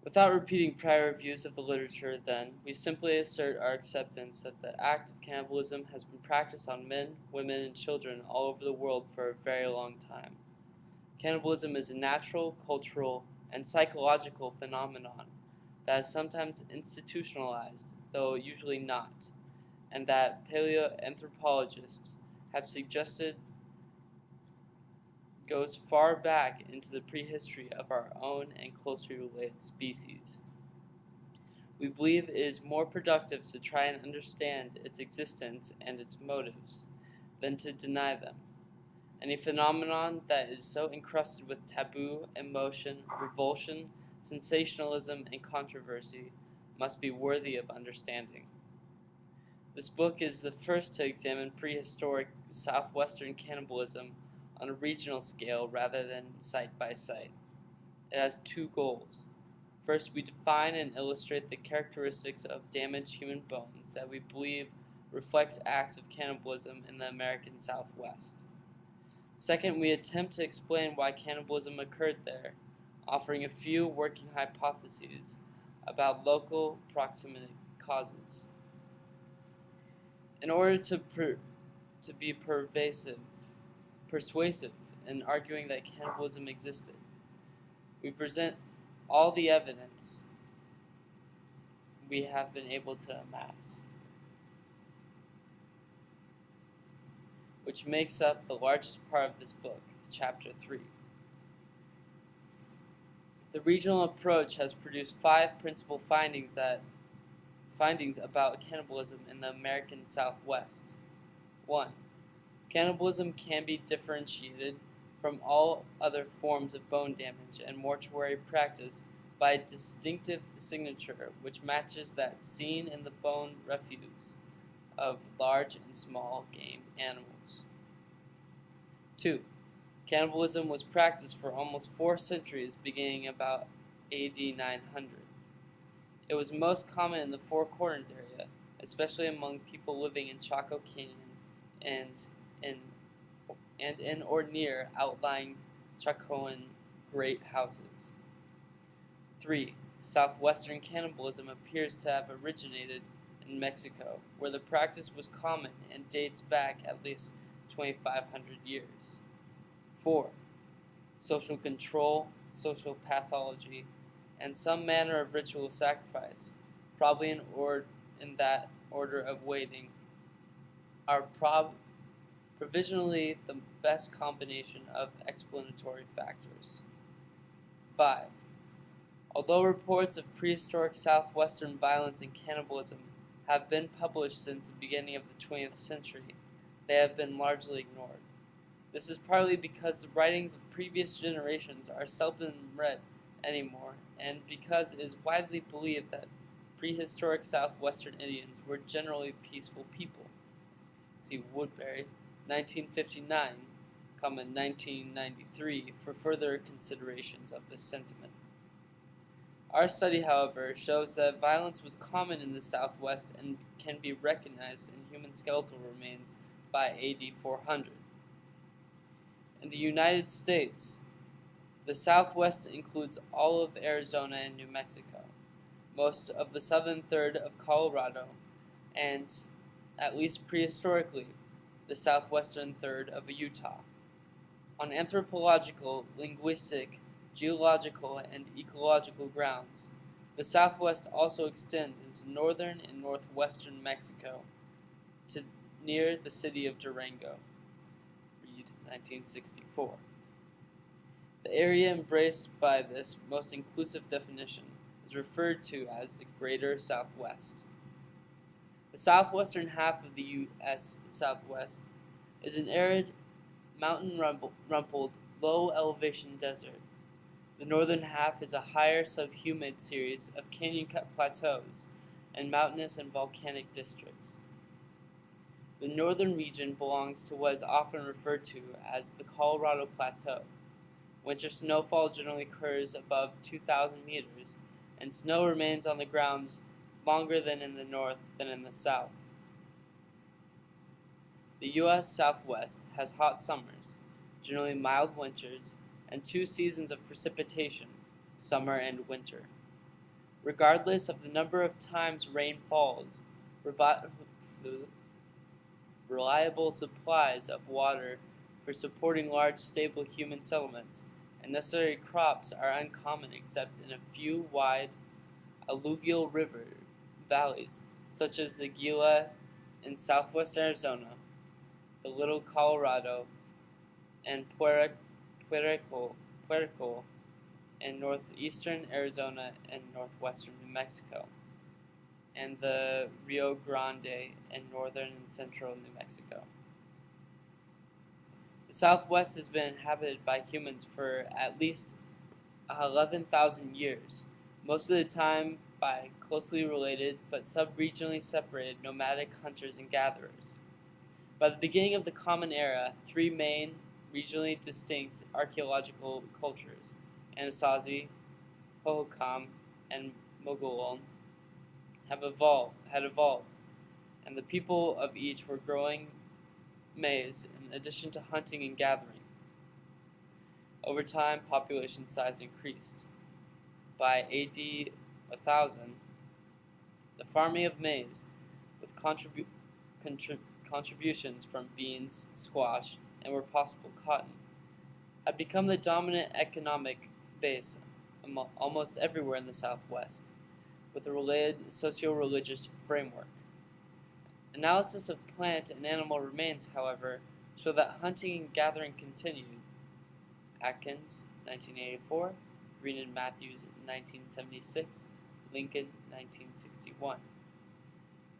Without repeating prior reviews of the literature, then, we simply assert our acceptance that the act of cannibalism has been practiced on men, women, and children all over the world for a very long time. Cannibalism is a natural, cultural, and psychological phenomenon that is sometimes institutionalized, though usually not, and that paleoanthropologists have suggested goes far back into the prehistory of our own and closely related species. We believe it is more productive to try and understand its existence and its motives than to deny them. Any phenomenon that is so encrusted with taboo, emotion, revulsion, sensationalism, and controversy must be worthy of understanding. This book is the first to examine prehistoric southwestern cannibalism on a regional scale rather than site by site. It has two goals. First, we define and illustrate the characteristics of damaged human bones that we believe reflects acts of cannibalism in the American Southwest. Second, we attempt to explain why cannibalism occurred there, offering a few working hypotheses about local proximate causes. In order to be persuasive in arguing that cannibalism existed, we present all the evidence we have been able to amass, which makes up the largest part of this book, Chapter 3. The regional approach has produced 5 principal findings about cannibalism in the American Southwest. 1. Cannibalism can be differentiated from all other forms of bone damage and mortuary practice by a distinctive signature which matches that seen in the bone refuse of large and small game animals. 2. Cannibalism was practiced for almost 4 centuries, beginning about AD 900. It was most common in the Four Corners area, especially among people living in Chaco Canyon and in or near outlying Chacoan great houses. 3. Southwestern cannibalism appears to have originated in Mexico, where the practice was common and dates back at least 2,500 years. 4. Social control, social pathology, and some manner of ritual sacrifice, probably in that order of weighting, are provisionally the best combination of explanatory factors. 5. Although reports of prehistoric southwestern violence and cannibalism have been published since the beginning of the 20th century, they have been largely ignored. This is partly because the writings of previous generations are seldom read anymore, and because it is widely believed that prehistoric southwestern Indians were generally peaceful people. See Woodbury, 1959, 1993 for further considerations of this sentiment. Our study, however, shows that violence was common in the Southwest and can be recognized in human skeletal remains by AD 400. In the United States, the Southwest includes all of Arizona and New Mexico, most of the southern third of Colorado, and, at least prehistorically, the southwestern third of Utah. On anthropological, linguistic, geological, and ecological grounds, the Southwest also extends into northern and northwestern Mexico to near the city of Durango. Read 1964. The area embraced by this most inclusive definition is referred to as the Greater Southwest. The southwestern half of the U.S. Southwest is an arid, mountain-rumpled, low-elevation desert. The northern half is a higher subhumid series of canyon-cut plateaus and mountainous and volcanic districts. The northern region belongs to what is often referred to as the Colorado Plateau. Winter snowfall generally occurs above 2,000 meters, and snow remains on the grounds longer than in the north than in the south. The U.S. Southwest has hot summers, generally mild winters, and 2 seasons of precipitation, summer and winter. Regardless of the number of times rain falls, reliable supplies of water for supporting large, stable human settlements and necessary crops are uncommon except in a few wide alluvial river valleys, such as the Gila in southwest Arizona, the Little Colorado, and Puerco in northeastern Arizona and northwestern New Mexico, and the Rio Grande in northern and central New Mexico. The Southwest has been inhabited by humans for at least 11,000 years, most of the time by closely related but sub-regionally separated nomadic hunters and gatherers. By the beginning of the Common Era, three main, regionally distinct archaeological cultures, Anasazi, Hohokam, and Mogollon, had evolved, and the people of each were growing maize in addition to hunting and gathering. Over time, population size increased. By AD 1000, the farming of maize, with contributions from beans, squash, and where possible cotton, had become the dominant economic base almost everywhere in the Southwest, with a related socio-religious framework. Analysis of plant and animal remains, however, show that hunting and gathering continued. Atkins, 1984, Green and Matthews, 1976, Lincoln, 1961.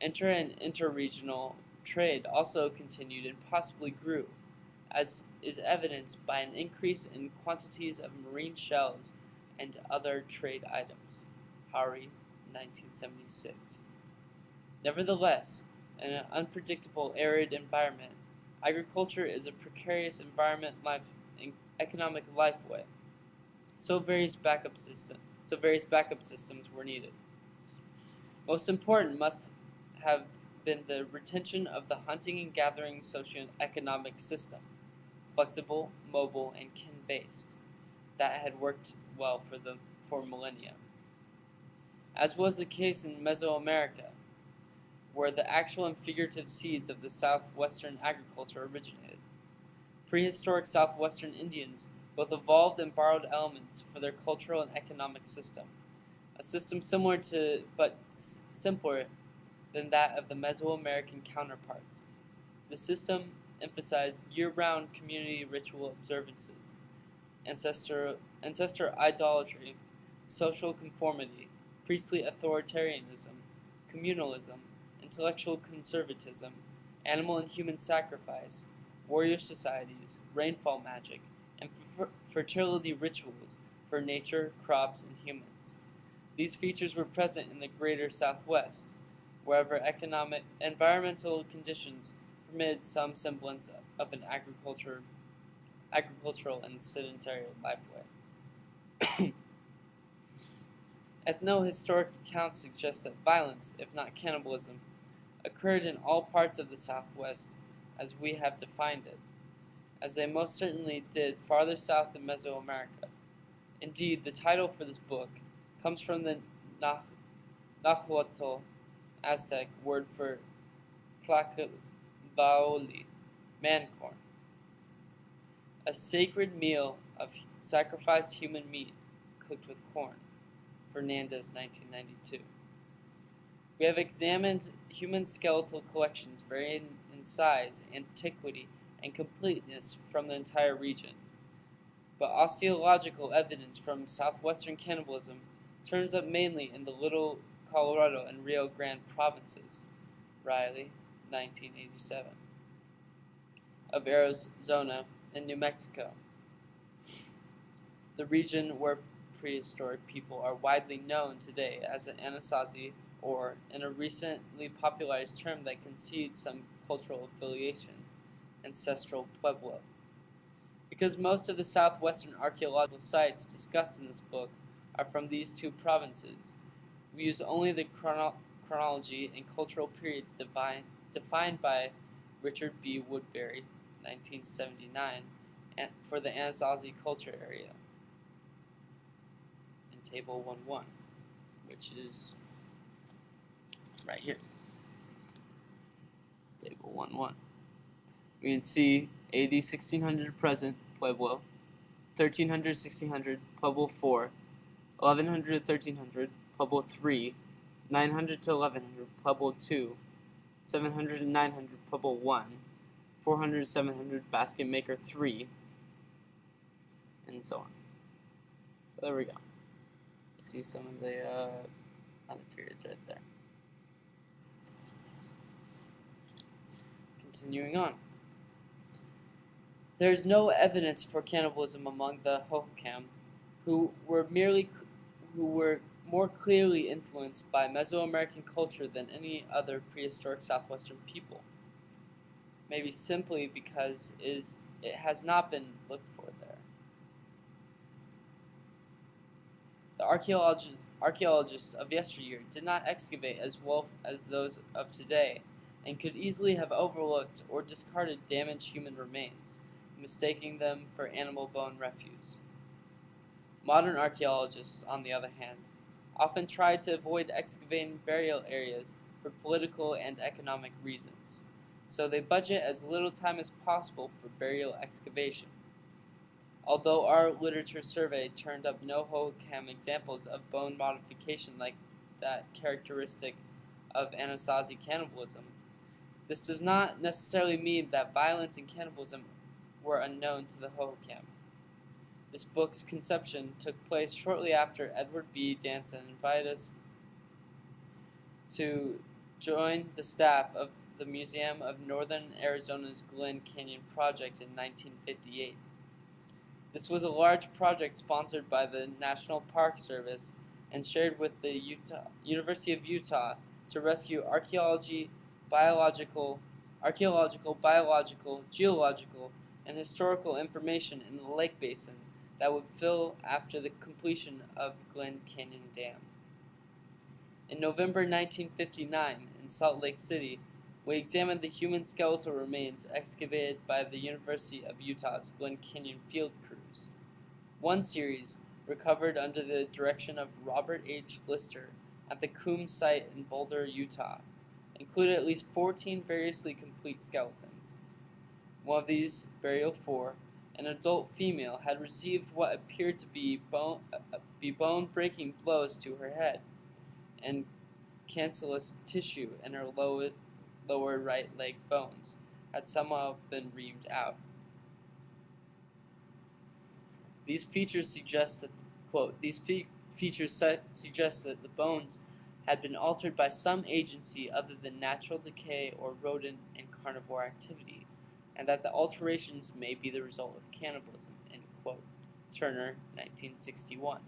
Inter- and interregional trade also continued and possibly grew, as is evidenced by an increase in quantities of marine shells and other trade items. Hari, 1976. Nevertheless, in an unpredictable, arid environment, agriculture is a precarious economic lifeway. So various backup systems were needed. Most important must have been the retention of the hunting and gathering socio-economic system, flexible, mobile, and kin-based, that had worked well for millennia. As was the case in Mesoamerica, where the actual and figurative seeds of the southwestern agriculture originated. Prehistoric southwestern Indians both evolved and borrowed elements for their cultural and economic system, a system similar to but simpler than that of the Mesoamerican counterparts. The system emphasized year-round community ritual observances, ancestor idolatry, social conformity, priestly authoritarianism, communalism, intellectual conservatism, animal and human sacrifice, warrior societies, rainfall magic, and fertility rituals for nature, crops, and humans. These features were present in the greater Southwest, wherever environmental conditions permitted some semblance of an agricultural and sedentary lifeway. Ethno-historic accounts suggest that violence, if not cannibalism, occurred in all parts of the Southwest as we have defined it, as they most certainly did farther south in Mesoamerica. Indeed, the title for this book comes from the Nahuatl Aztec word for tlacabaoli, man-corn, a sacred meal of sacrificed human meat cooked with corn. Fernandez, 1992. We have examined human skeletal collections varying in size, antiquity, and completeness from the entire region. But osteological evidence from southwestern cannibalism turns up mainly in the Little Colorado and Rio Grande provinces. Riley, 1987. Of Arizona and New Mexico, the region where prehistoric people are widely known today as the Anasazi, or, in a recently popularized term that concedes some cultural affiliation, ancestral Pueblo. Because most of the southwestern archaeological sites discussed in this book are from these two provinces, we use only the chronology and cultural periods defined by Richard B. Woodbury, 1979, for the Anasazi culture area. Table 1.1. which is right here, table 1-1. We can see AD 1600 present, Pueblo, 1300-1600, Pueblo 4, 1100-1300, Pueblo 3, 900 to 1100, Pueblo 2, 700 and 900, Pueblo 1, 400 700, Basket Maker 3, and so on. So there we go. See some of the other periods right there. Continuing on. There is no evidence for cannibalism among the Hohokam, who were more clearly influenced by Mesoamerican culture than any other prehistoric southwestern people. Maybe simply because it has not been looked for there. The archaeologists of yesteryear did not excavate as well as those of today, and could easily have overlooked or discarded damaged human remains, mistaking them for animal bone refuse. Modern archaeologists, on the other hand, often try to avoid excavating burial areas for political and economic reasons, so they budget as little time as possible for burial excavation. Although our literature survey turned up no Hohokam examples of bone modification like that characteristic of Anasazi cannibalism, this does not necessarily mean that violence and cannibalism were unknown to the Hohokam. This book's conception took place shortly after Edward B. Danson invited us to join the staff of the Museum of Northern Arizona's Glen Canyon project in 1958. This was a large project sponsored by the National Park Service and shared with the University of Utah to rescue archaeological, biological, geological, and historical information in the lake basin that would fill after the completion of Glen Canyon Dam. In November 1959, in Salt Lake City, we examined the human skeletal remains excavated by the University of Utah's Glen Canyon field crews. One series, recovered under the direction of Robert H. Lister at the Coombs site in Boulder, Utah, included at least 14 variously complete skeletons. One of these, Burial 4, an adult female, had received what appeared to be bone-breaking blows to her head, and cancellous tissue in her lower right leg bones had somehow been reamed out. These features suggest that, quote, suggest that the bones had been altered by some agency other than natural decay or rodent and carnivore activity, and that the alterations may be the result of cannibalism, end quote. Turner, 1961.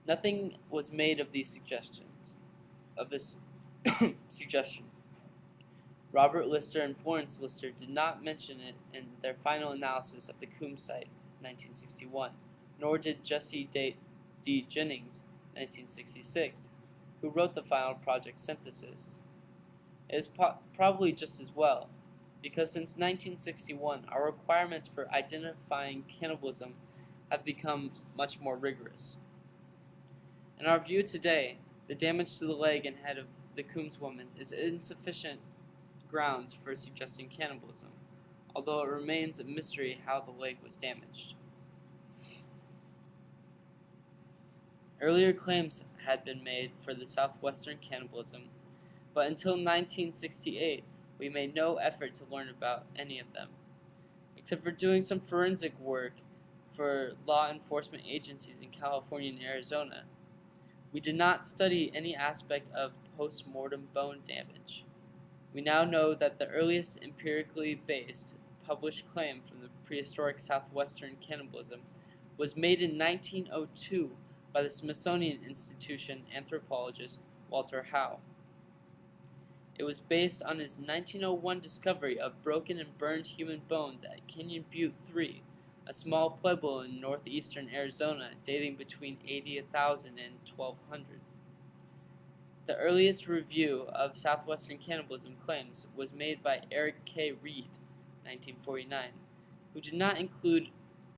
Nothing was made of these suggestion. Robert Lister and Florence Lister did not mention it in their final analysis of the Coombs site, 1961, nor did Jesse D. Jennings, 1966, who wrote the final project synthesis. It is probably just as well, because since 1961, our requirements for identifying cannibalism have become much more rigorous. In our view today, the damage to the leg and head of the Coombs woman is insufficient grounds for suggesting cannibalism, although it remains a mystery how the leg was damaged. Earlier claims had been made for the southwestern cannibalism, but until 1968, we made no effort to learn about any of them, except for doing some forensic work for law enforcement agencies in California and Arizona. We did not study any aspect of post-mortem bone damage. We now know that the earliest empirically based published claim from the prehistoric southwestern cannibalism was made in 1902 by the Smithsonian Institution anthropologist Walter Howe. It was based on his 1901 discovery of broken and burned human bones at Canyon Butte 3, a small pueblo in northeastern Arizona dating between 80,000 and 1200. The earliest review of southwestern cannibalism claims was made by Eric K. Reed, 1949, who did not include